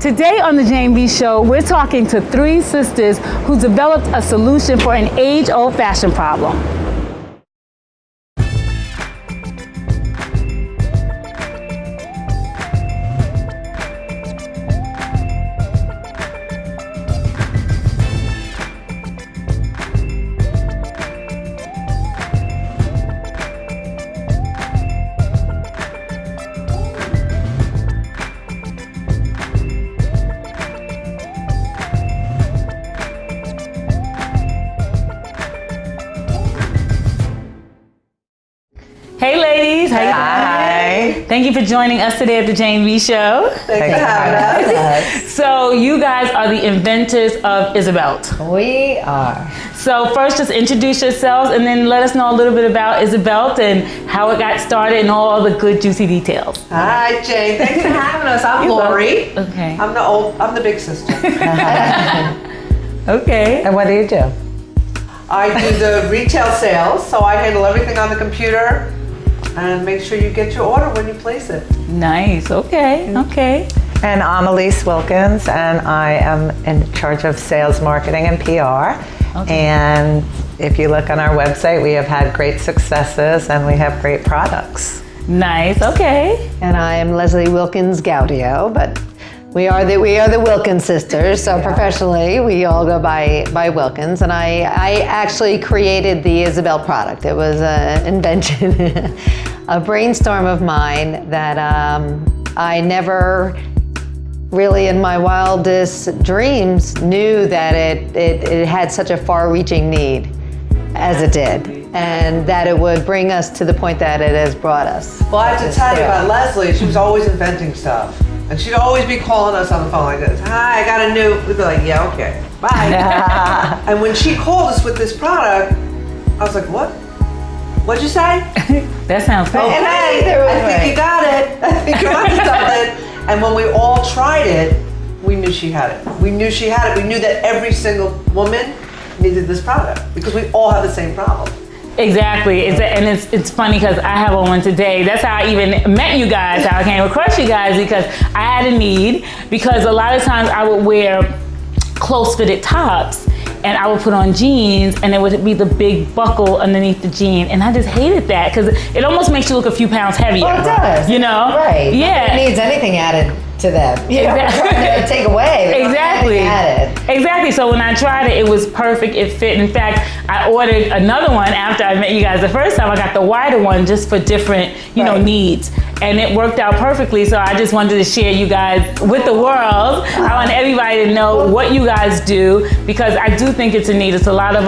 Today on the Jane B. Show, we're talking to three sisters who developed a solution for an age-old fashion problem. Hey ladies, how you doing? Hi. Thank you for joining us today at the Jane B. Show. Thanks for having us. So you guys are the inventors of ISABELT. We are. So first just introduce yourselves and then let us know a little bit about ISABELT and how it got started and all the good juicy details. Hi Jane, thanks for having us. I'm Lori. Okay. I'm the big sister. Okay. And what do you do? I do the retail sales, so I handle everything on the computer and make sure you get your order when you place it. Nice, okay, okay. And I'm Elise Wilkins, and I am in charge of sales, marketing, and PR. Okay. And if you look on our website, we have had great successes and we have great products. Nice, okay. And I am Leslie Wilkins Gaudio, but we are the Wilkins sisters. So professionally, we all go by Wilkins. And I actually created the Isabel product. It was an invention, a brainstorm of mine that I never really in my wildest dreams knew that it had such a far-reaching need as it did, and that it would bring us to the point that it has brought us. Well, I have to tell you about Leslie. She was always inventing stuff. And she'd always be calling us on the phone like this. Hi, I got a new, we'd be like, yeah, okay, bye. And when she called us with this product, I was like, what? What'd you say? That sounds cool. Okay, I think you got it. I think you're onto something. And when we all tried it, we knew she had it. We knew she had it. We knew that every single woman needed this product because we all have the same problem. Exactly, it's funny because I have on one today. That's how I even met you guys, how I came across you guys, because I had a need, because a lot of times I would wear close-fitted tops and I would put on jeans and it would be the big buckle underneath the jean, and I just hated that because it almost makes you look a few pounds heavier. Oh, it does. You know? Right. Yeah. It needs anything added to them. You know, trying to take away. Exactly. Exactly. So when I tried it, it was perfect. It fit. In fact, I ordered another one after I met you guys the first time. I got the wider one just for different, you know, needs. And it worked out perfectly. So I just wanted to share you guys with the world. I want everybody to know what you guys do, because I do think it's a need. It's a lot of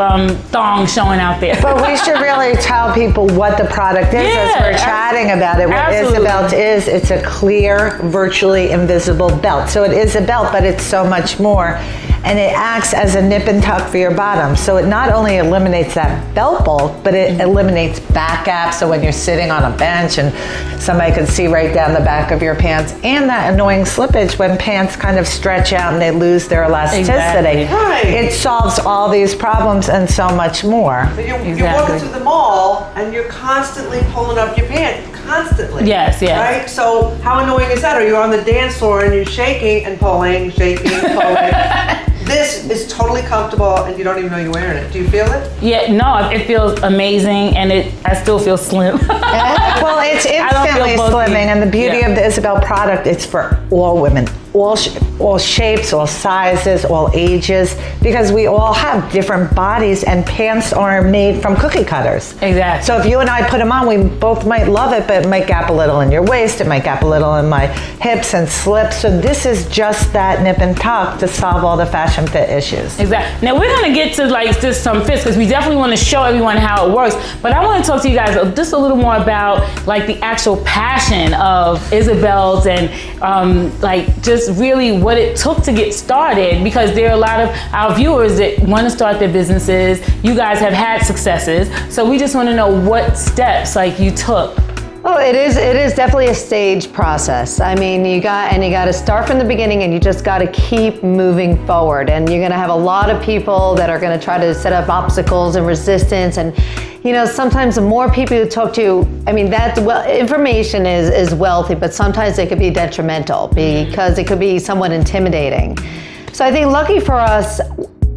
thongs showing out there. But we should really tell people what the product is as we're chatting about it. What ISABELT is, it's a clear, virtually invisible belt. So it is a belt, but it's so much more. And it acts as a nip and tuck for your bottom. So it not only eliminates that belt bulk, but it eliminates back gaps. So when you're sitting on a bench and somebody can see right down the back of your pants, and that annoying slippage when pants kind of stretch out and they lose their elasticity. Exactly. Right. It solves all these problems and so much more. So you're walking through the mall and you're constantly pulling up your pants. Constantly. Yes, yes. Right? So how annoying is that? Or you're on the dance floor and you're shaking and pulling, shaking and pulling. This is totally comfortable and you don't even know you're wearing it. Do you feel it? Yeah, no, it feels amazing, and I still feel slim. Well, it's instantly slimming, and the beauty of the Isabel product, it's for all women, all shapes, all sizes, all ages, because we all have different bodies, and pants are made from cookie cutters. Exactly. So if you and I put them on, we both might love it, but it might gap a little in your waist, it might gap a little in my hips and slip. So this is just that nip and tuck to solve all the fashion fit issues. Exactly. Now we're gonna get to like just some fits, because we definitely want to show everyone how it works. But I want to talk to you guys just a little more about like the actual passion of ISABELT and like just really what it took to get started, because there are a lot of our viewers that want to start their businesses. You guys have had successes, so we just want to know what steps like you took Well, it is definitely a stage process. I mean, you got to start from the beginning, and you just got to keep moving forward. And you're going to have a lot of people that are going to try to set up obstacles and resistance. And sometimes the more people you talk to, I mean, information is wealthy, but sometimes it could be detrimental because it could be somewhat intimidating. So I think lucky for us,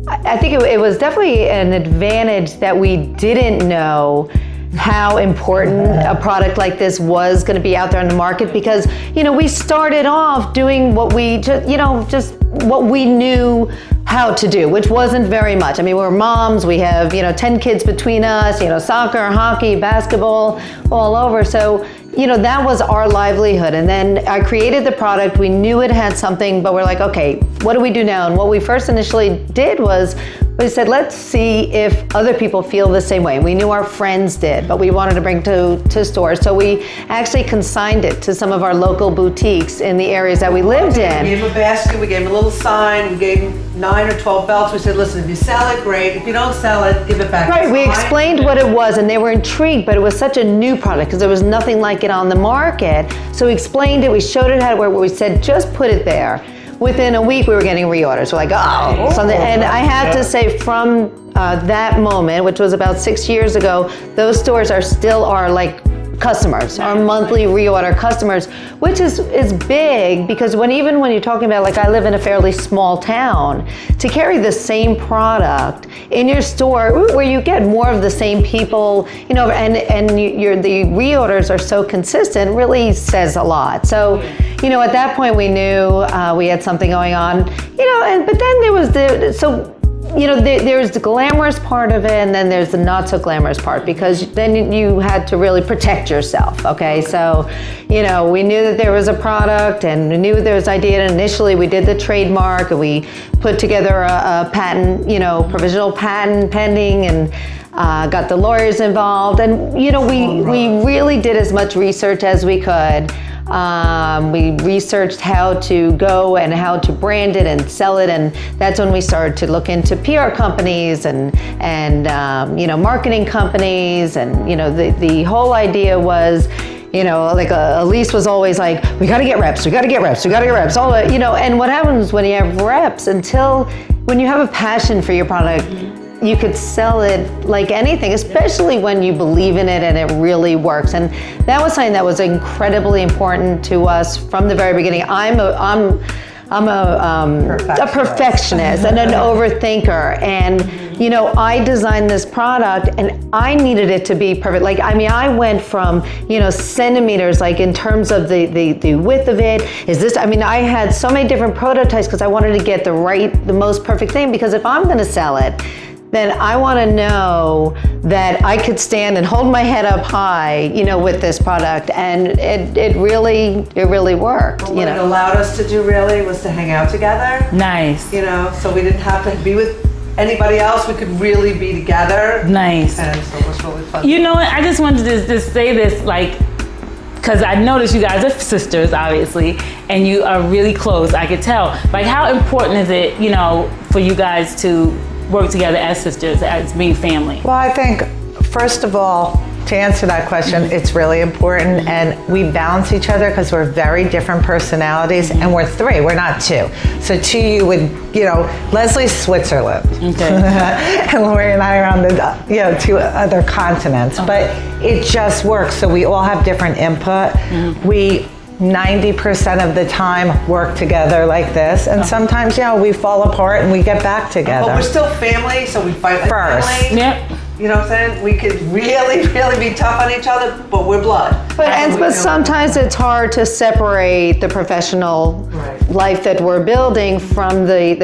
I think it was definitely an advantage that we didn't know how important a product like this was going to be out there in the market, because we started off doing what we just what we knew how to do, which wasn't very much. I mean, we're moms, we have 10 kids between us, soccer, hockey, basketball, all over. So that was our livelihood. And then I created the product. We knew it had something, but we're like, okay, what do we do now? And what we first initially did was we said, let's see if other people feel the same way. We knew our friends did, but we wanted to bring to stores. So we actually consigned it to some of our local boutiques in the areas that we lived in. We gave him a basket, we gave him a little sign, we gave him 9 or 12 belts. We said, listen, if you sell it, great. If you don't sell it, give it back. Right, we explained what it was, and they were intrigued, but it was such a new product because there was nothing like it on the market. So we explained it, we showed it how to work, we said, just put it there. Within a week, we were getting reorders. We're like, something. And I had to say, from that moment, which was about 6 years ago, those stores are still our customers, our monthly reorder customers, which is big, because even when you're talking about, I live in a fairly small town, to carry the same product in your store where you get more of the same people, and the reorders are so consistent, really says a lot. So, at that point we knew we had something going on, but then there was there's the glamorous part of it, and then there's the not so glamorous part, because then you had to really protect yourself, okay? So, we knew that there was a product, and we knew there was idea, and initially we did the trademark, and we put together a patent, provisional patent pending, and got the lawyers involved, and, we really did as much research as we could. We researched how to go and how to brand it and sell it, and that's when we started to look into PR companies and marketing companies, and the whole idea was, Elise was always like, we got to get reps, all and what happens when you have reps, when you have a passion for your product, you could sell it like anything, especially when you believe in it and it really works. And that was something that was incredibly important to us from the very beginning. I'm a perfectionist and an overthinker, and I designed this product and I needed it to be perfect. I went from centimeters, in terms of the width of it. I had so many different prototypes because I wanted to get the most perfect thing, because if I'm going to sell it, then I want to know that I could stand and hold my head up high, with this product, and it really worked. What it allowed us to do really was to hang out together. Nice. So we didn't have to be with anybody else. We could really be together. Nice. And so it was really fun. I just wanted to just say this, because I noticed you guys are sisters, obviously, and you are really close. I could tell. How important is it, for you guys to work together as sisters, as being family? Well, I think, first of all, to answer that question, it's really important, and we balance each other because we're very different personalities, and we're 3, we're not 2. So 2, you would, Leslie's Switzerland, okay. And Lori and I are on the, 2 other continents, but it just works. So we all have different input. We 90% of the time work together like this, and sometimes we fall apart and we get back together. But we're still family, so we fight like family. Yep. You know what I'm saying? We could really, really be tough on each other, but we're blood. But sometimes it's hard to separate the professional life that we're building from the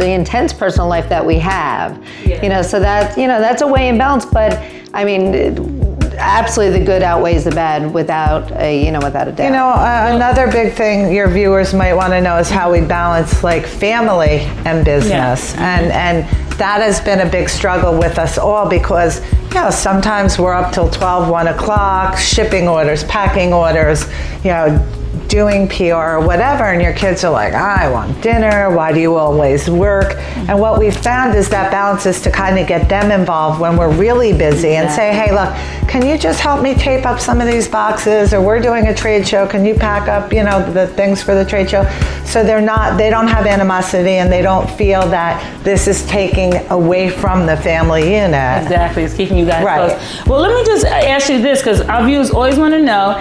intense personal life that we have. Yeah. So that's a way in balance. But I mean, absolutely the good outweighs the bad without a doubt. Another big thing your viewers might want to know is how we balance family and business. And that has been a big struggle with us all, because sometimes we're up till 12, 1 o'clock, shipping orders, packing orders, doing PR or whatever, and your kids are like, I want dinner, why do you always work? And what we've found is that balance is to kind of get them involved when we're really busy and say, hey, look, can you just help me tape up some of these boxes, or we're doing a trade show, can you pack up, you know, the things for the trade show? So they don't have animosity, and they don't feel that this is taking away from the family unit. Exactly, it's keeping you guys Right. close. Well, let me just ask you this, because our viewers always want to know,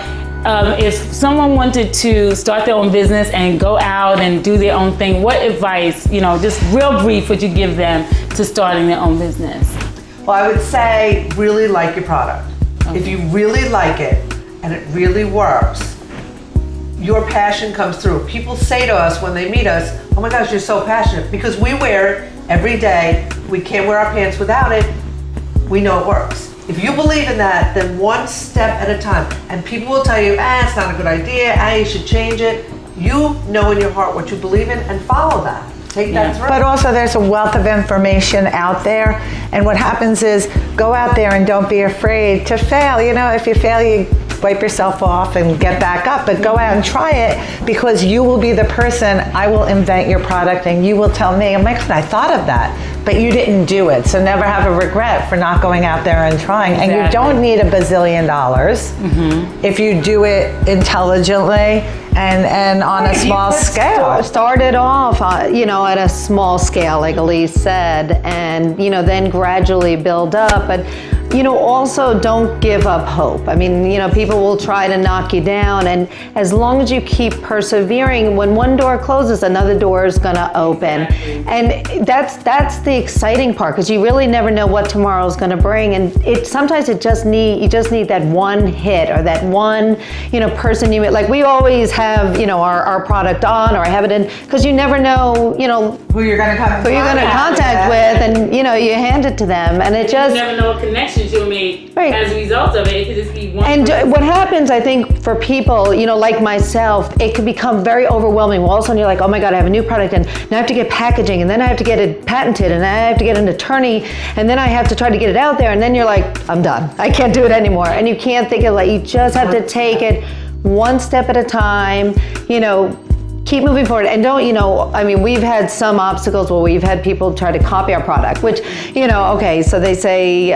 if someone wanted to start their own business and go out and do their own thing, what advice, you know, just real brief, would you give them to starting their own business? Well, I would say really like your product. If you really like it and it really works, your passion comes through. People say to us when they meet us, oh my gosh, you're so passionate, because we wear it every day. We can't wear our pants without it. We know it works. If you believe in that, then one step at a time. And people will tell you, it's not a good idea, you should change it. You know in your heart what you believe in and follow that. Take that through. But also there's a wealth of information out there, and what happens is go out there and don't be afraid to fail. You know, if you fail, you wipe yourself off and get back up, but go out and try it, because you will be the person. I will invent your product and you will tell me, oh my God, I thought of that, but you didn't do it. So never have a regret for not going out there and trying. Exactly. And you don't need $1 billion if you do it intelligently and on a small scale. Started off, you know, at a small scale, like Elise said, and, you know, then gradually build up. But, you know, also don't give up hope. I mean, you know, people will try to knock you down, and as long as you keep persevering, when one door closes, another door is going to open. And that's the exciting part, because you really never know what tomorrow is going to bring. And sometimes you just need that one hit, or that one, you know, person you meet. Like we always have, you know, our product on, or I have it in, because you never know, you know, Who you're going to contact with, and you know, you hand it to them, and it just. You never know what connections you'll make Right. as a result of it. It could just be one. And person. what happens, I think, for people, you know, like myself, it can become very overwhelming. All of a sudden you're like, oh my God, I have a new product, and now I have to get packaging, and then I have to get it patented, and then I have to get an attorney, and then I have to try to get it out there, and then you're like, I'm done. I can't do it anymore. And you can't think of, like, you just have to take it one step at a time, you know, keep moving forward. And don't, you know, I mean, we've had some obstacles where we've had people try to copy our product, which, you know, okay, so they say,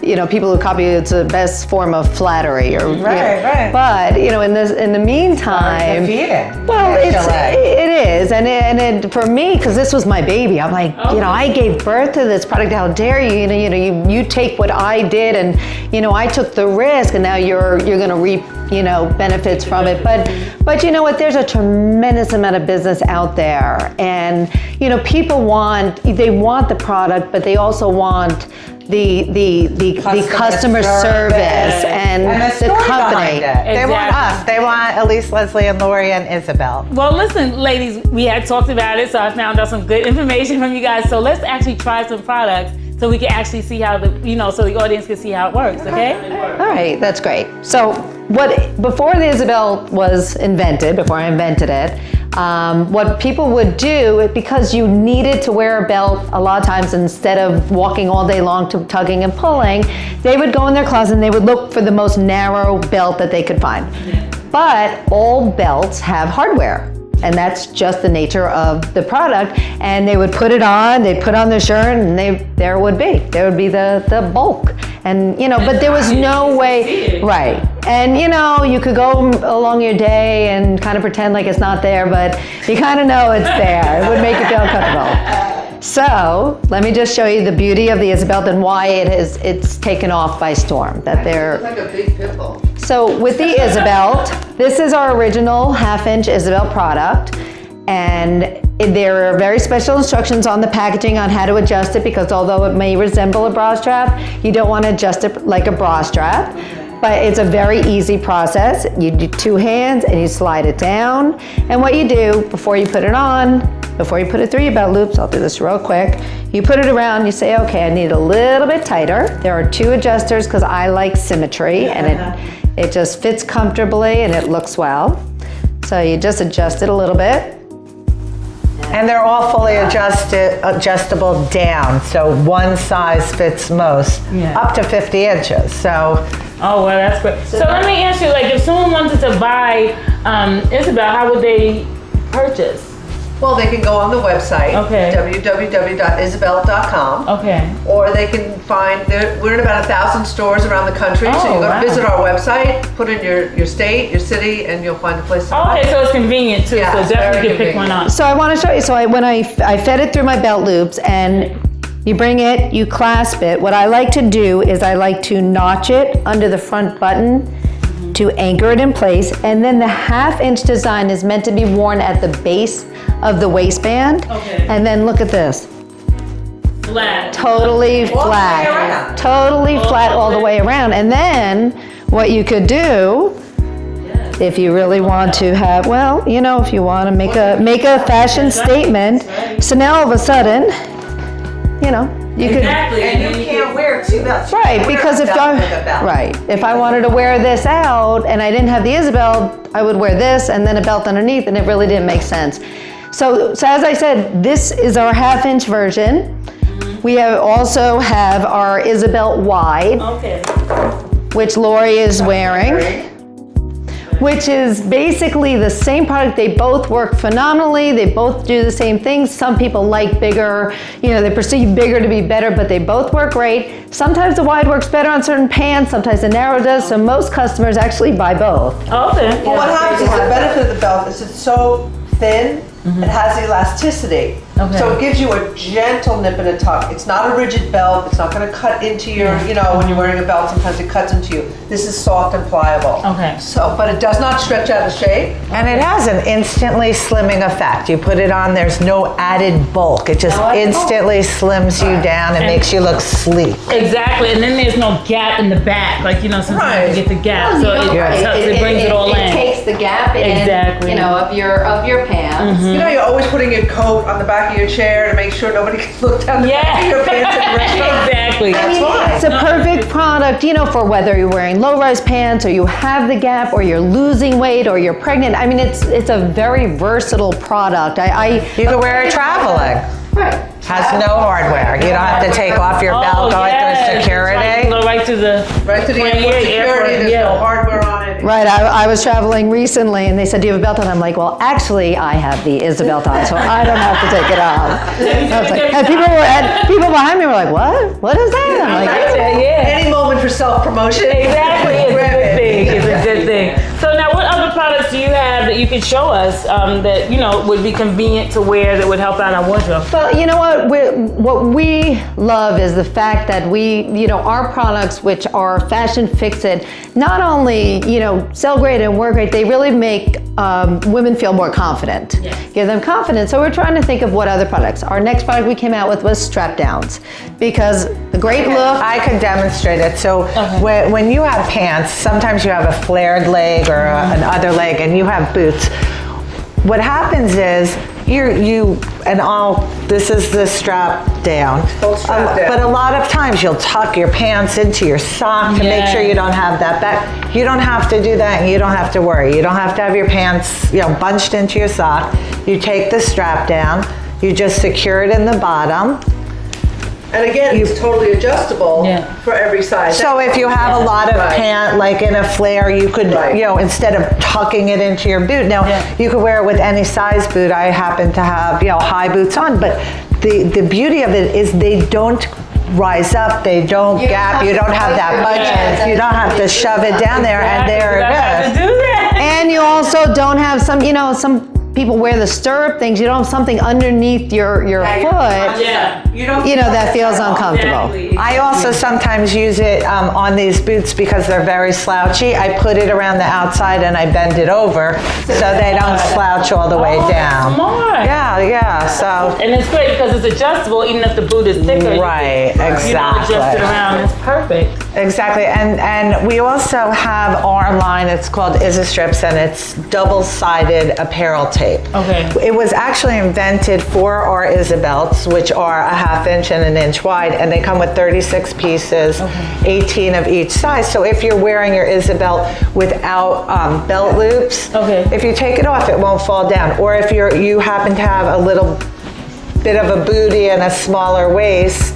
you know, people who copy it's the best form of flattery, or Right. But you know, in the meantime, well, it is, and for me, because this was my baby, I'm like, you know, I gave birth to this product. How dare you? You know, you take what I did, and you know, I took the risk, and now you're going to reap, you know, benefits from it. But you know what? There's a tremendous amount of business out there, and you know, people want the product, but they also want the customer service and the company. They want us. They want Elise, Leslie, and Lori, and Isabel. Well, listen, ladies, we had talked about it, so I found out some good information from you guys. So let's actually try some products so we can actually see how so the audience can see how it works, okay? All right, that's great. So before the Isabel was invented, before I invented it, what people would do, because you needed to wear a belt a lot of times instead of walking all day long to tugging and pulling, they would go in their closet and they would look for the most narrow belt that they could find. But all belts have hardware. And that's just the nature of the product. And they would put it on, they'd put on their shirt, and there it would be. There would be the bulk. And, you know, but there was no way, right. And, you know, you could go along your day and kind of pretend like it's not there, but you kind of know it's there. It would make you feel comfortable. So let me just show you the beauty of the Isabel and why it's taken off by storm. That they're. It's like a big pimple. So with the Isabel, this is our original 1/2-inch Isabel product, and there are very special instructions on the packaging on how to adjust it, because although it may resemble a bra strap, you don't want to adjust it like a bra strap. But it's a very easy process. You do 2 hands and you slide it down. And what you do before you put it on, before you put it through your belt loops, I'll do this real quick. You put it around, you say, okay, I need it a little bit tighter. There are 2 adjusters because I like symmetry, and it just fits comfortably and it looks well. So you just adjust it a little bit. And they're all fully adjustable down, so one size fits most, Yeah. up to 50 inches. So Oh, well, that's great. So let me ask you, like, if someone wanted to buy Isabel, how would they purchase? Well, they can go on the website, Okay. www.isabelt.com. Okay. Or they can find, we're in about 1,000 stores around the country, so Oh, you go wow. visit our website, put in your state, your city, and you'll find a place to buy. Okay, so it's convenient too. Yeah, so it's definitely very can pick one up. So I want to show you. So when I fed it through my belt loops, and you bring it, you clasp it. What I like to do is I like to notch it under the front button to anchor it in place, and then the 1/2 inch design is meant to be worn at the base of the waistband. Okay. And then look at this. Flat. Totally All the way flat. around. Totally flat all the way around. And then what you could do, if you really want to have, well, you know, if you want to make a fashion statement, so now all of a sudden, you know, you could. Exactly. And you can't wear 2 belts. You Right, can't wear because a if belt I, with a belt. right, if I wanted to wear this out and I didn't have the Isabel, I would wear this and then a belt underneath, and it really didn't make sense. So as I said, this is our 1/2 inch version. We also have our Isabel Wide, Okay. which Lori is wearing, which is basically the same product. They both work phenomenally. They both do the same things. Some people like bigger, you know, they perceive bigger to be better, but they both work great. Sometimes the wide works better on certain pants, sometimes the narrow does, so most customers actually buy both. Okay. Well, what happens is the benefit of the belt is it's so thin, it has elasticity. Okay. So it gives you a gentle nip and a tuck. It's not a rigid belt. It's not going to cut into your, you know, when you're wearing a belt, sometimes it cuts into you. This is soft and pliable. Okay. So, but it does not stretch out of shape. And it has an instantly slimming effect. You put it on, there's no added bulk. It just instantly slims you down and makes you look sleek. Exactly, and then there's no gap in the back. Like, you know, sometimes Right. you get the gap, so You know, it tucks, it brings it all in. takes the gap in, Exactly. you know, of your pants. You know, you're always putting your coat on the back of your chair to make sure nobody can look down the back of your pants at the restaurant. Exactly. That's why. It's a perfect product, you know, for whether you're wearing low-rise pants or you have the gap or you're losing weight or you're pregnant. I mean, it's a very versatile product. You can wear it traveling. Right. Has no hardware. You don't have to take off your belt, go yes. through It's like security. you go right to the Airport security, there's no hardware on it. Right, I was traveling recently and they said, do you have a belt on? I'm like, well, actually, I have the Isabel on, so I don't have to take it off. I was like, and people behind me were like, what? What is that? I'm like, yeah. Any moment for self-promotion. Exactly, it's a Grab good it. thing. It's a good thing. So now, what other products do you have that you could show us that you know would be convenient to wear that would help out our wardrobe? well, you know what? What we love is the fact that you know, our products, which are fashion fix-it, not only, you know, sell great and work great, they really make women feel more confident. Yes. Give them confidence. So we're trying to think of what other products. Our next product we came out with was strap downs, because the great look. I could demonstrate it. So when you have pants, sometimes you have a flared leg or an other leg, and you have boots. What happens is this is the strap down. Full strap down. But a lot of times you'll tuck your pants into your sock to make sure you don't have that back. You don't have to do that, and you don't have to worry. You don't have to have your pants, you know, bunched into your sock. You take the strap down, you just secure it in the bottom. And again, it's totally adjustable for every size. So if you have a lot of pant, like in a flare, you could, you know, instead of tucking it into your boot, now you could wear it with any size boot. I happen to have, you know, high boots on, but the beauty of it is they don't rise up, they don't gap, you don't have that bunch, you don't have to shove it down there, and there it is. Do that. And you also don't have some, you know, some people wear the stirrup things. You don't have something underneath your foot. Yeah. You don't. You know, that feels uncomfortable. Exactly. I also sometimes use it on these boots because they're very slouchy. I put it around the outside and I bend it over so they don't slouch all the way down. Smart. Yeah. Yeah, so. And it's great because it's adjustable, even if the boot is thicker. Right, You know, adjust it exactly. around. It's perfect. Exactly, and we also have our line, it's called Strips, and it's double-sided apparel tape. Okay. It was actually invented for our Isabelts, which are a 1/2 inch and 1 inch wide, and they come with 36 pieces, 18 of each size. So if you're wearing your Isabel without belt loops, if you take it off, it won't fall down. Or if you happen to have a little bit of a booty and a smaller waist,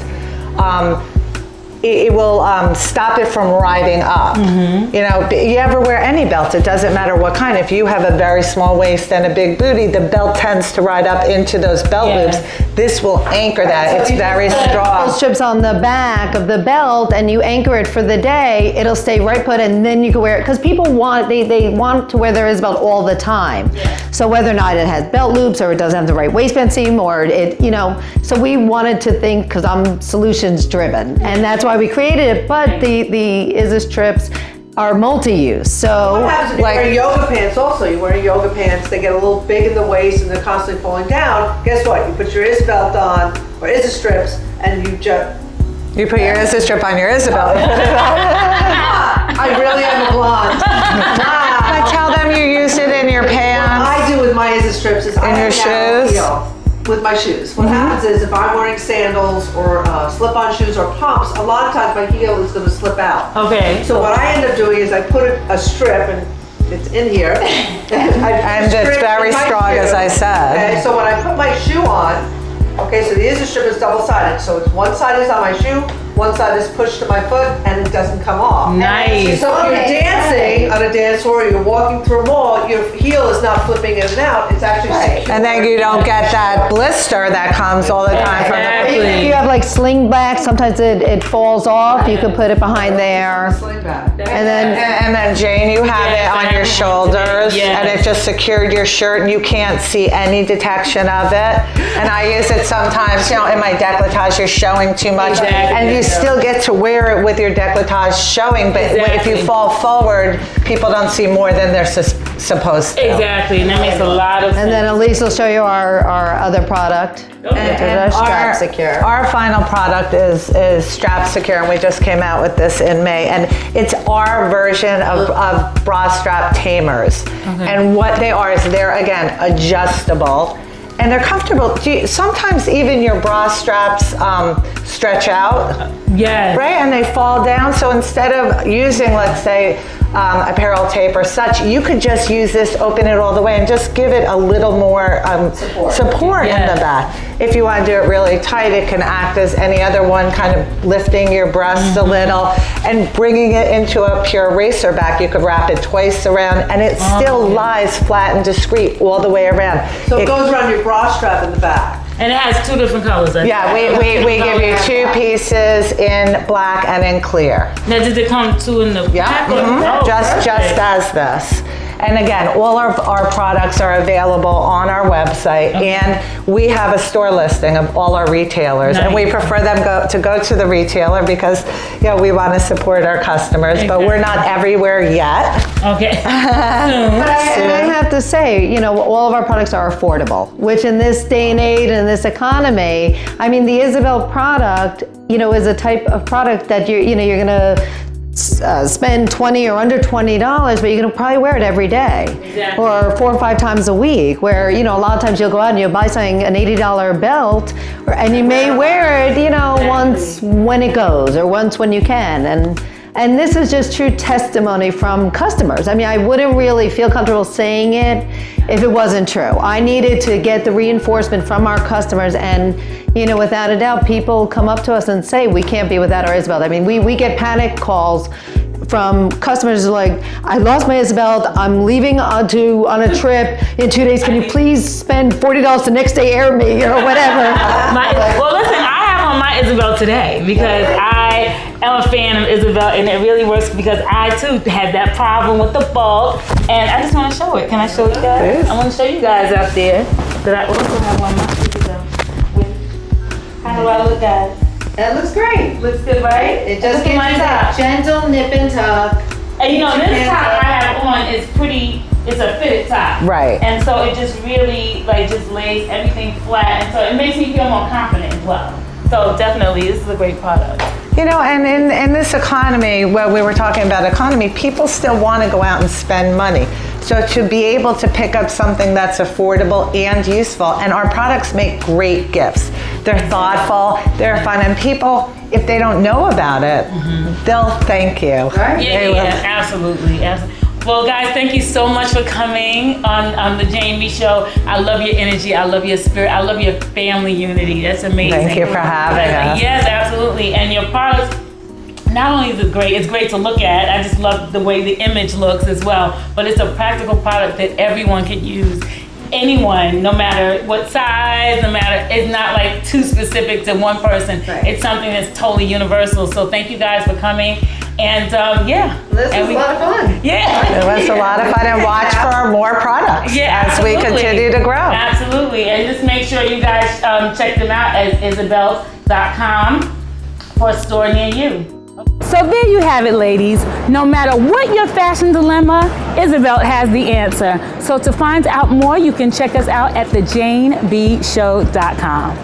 it will stop it from riding up. You know, you ever wear any belt, it doesn't matter what kind. If you have a very small waist and a big booty, the belt tends to ride up into those belt loops. This will anchor that. It's very strong. Strips on the back of the belt and you anchor it for the day, it'll stay right put and then you can wear it. Because people want, they want to wear their Isabel all the time. So whether or not it has belt loops or it doesn't have the right waistband seam or it, you know, so we wanted to think, because I'm solutions driven, and that's why we created it, but the Strips are multi-use. So What happens if you're wearing yoga pants also? You're wearing yoga pants, they get a little big in the waist and they're constantly falling down. Guess what? You put your Isabelt on, or Strips, and you just... You put your Strip on your Isabel. I really am a blonde. I tell them you use it in your What pants. I do with my Strips is I your have narrow shoes? heel with my shoes. What happens is if I'm wearing sandals or slip-on shoes or pumps, a lot of times my heel is going to slip out. Okay. So what I end up doing is I put a strip, and it's in here. And it's very strong, as I said. Okay, so when I put my shoe on, okay, so the Strip is double-sided. So it's one side is on my shoe, one side is pushed to my foot, and it doesn't come off. Nice. So if you're dancing on a dance floor, or you're walking through a mall, your heel is not flipping in and out. It's actually secure. And then you don't get that blister that comes all the time from the Exactly. if you have like slingbacks, sometimes it falls off. You can put it behind there. Sling back. And then And then Jane, you have Yes, it I on have your it shoulders, today. Yes. and it just secured your shirt, and you can't see any detection of it. And I use it sometimes, you know, in my décolletage, you're showing too much, Exactly. and you still get to wear it with your décolletage showing. But if Exactly. you fall forward, people don't see more than they're supposed to. Exactly. And that makes a lot of sense. and then Elise will show you our other product. Okay. The Strap Secure. Our final product is Strap Secure, and we just came out with this in May, and it's our version of bra strap tamers. And what they are is they're, again, adjustable, and they're comfortable. Sometimes even your bra straps stretch out, Yes. right? And they fall down. So instead of using, let's say, apparel tape or such, you could just use this, open it all the way, and just give it a little more support in Yes. the back. If you want to do it really tight, it can act as any other one, kind of lifting your breasts a little and bringing it into a pure racer back. You could wrap it twice around, and it still lies flat and discreet all the way around. So it goes around your bra strap in the back. And it has 2 different colors. I Yeah, think. we give you 2 pieces in black and in clear. Now, does it come 2 in the back? Oh, Just perfect. as this. And again, all our products are available on our website, and we have a store listing of all our retailers. And we Nice. prefer them to go to the retailer because, you know, we want to support our customers, but we're not everywhere yet. Okay. And I have to say, you know, all of our products are affordable, which in this day and age and this economy, I mean, the Isabel product, you know, is a type of product that you're gonna spend $20 or under $20, but you're gonna probably wear it every day, Exactly. or 4 or 5 times a week. Where, you know, a lot of times you'll go out and you'll buy something, an $80 belt, and you may wear it, you know, once when it goes or once when you can. And this is just true testimony from customers. I mean, I wouldn't really feel comfortable saying it if it wasn't true. I needed to get the reinforcement from our customers, and, you know, without a doubt, people come up to us and say, we can't be without our Isabel. I mean, we get panic calls from customers like, I lost my Isabel, I'm leaving on a trip in 2 days, can you please spend $40 to next day air me, or whatever. Well, listen, I have on my Isabel today because I am a fan of Isabel, and it really works because I too had that problem with the bulk, and I just want to show it. Can I show you guys? I want to show you guys out there that I also have on my Isabel. How do I look, guys? That looks great. Looks good, right? It just Look gives at my you top. that gentle nip and tuck. And you know, Get your this hands top up. I have on is pretty, it's a fitted top. Right. And so it just really like just lays everything flat, and so it makes me feel more confident as well. So definitely, this is a great product. You know, and in this economy, where we were talking about economy, people still want to go out and spend money. So to be able to pick up something that's affordable and useful, and our products make great gifts. They're thoughtful, they're fun, and people, if they don't know about it, they'll thank you. Right. Yeah, absolutely. Well, guys, thank you so much for coming on the Jane B Show. I love your energy. I love your spirit. I love your family unity. That's amazing. Thank you for having us. Yes, absolutely. And your products, not only is it great, it's great to look at. I just love the way the image looks as well. But it's a practical product that everyone can use. Anyone, no matter what size, no matter, it's not like too specific to one person. Right. It's something that's totally universal. So thank you guys for coming. And yeah. This was a lot of fun. Yeah. It was a lot of fun, and watch for more products as we continue to grow. Absolutely. And just make sure you guys check them out at ISABELT.com for a store near you. So there you have it, ladies. No matter what your fashion dilemma, Isabel has the answer. So to find out more, you can check us out at thejanebshow.com.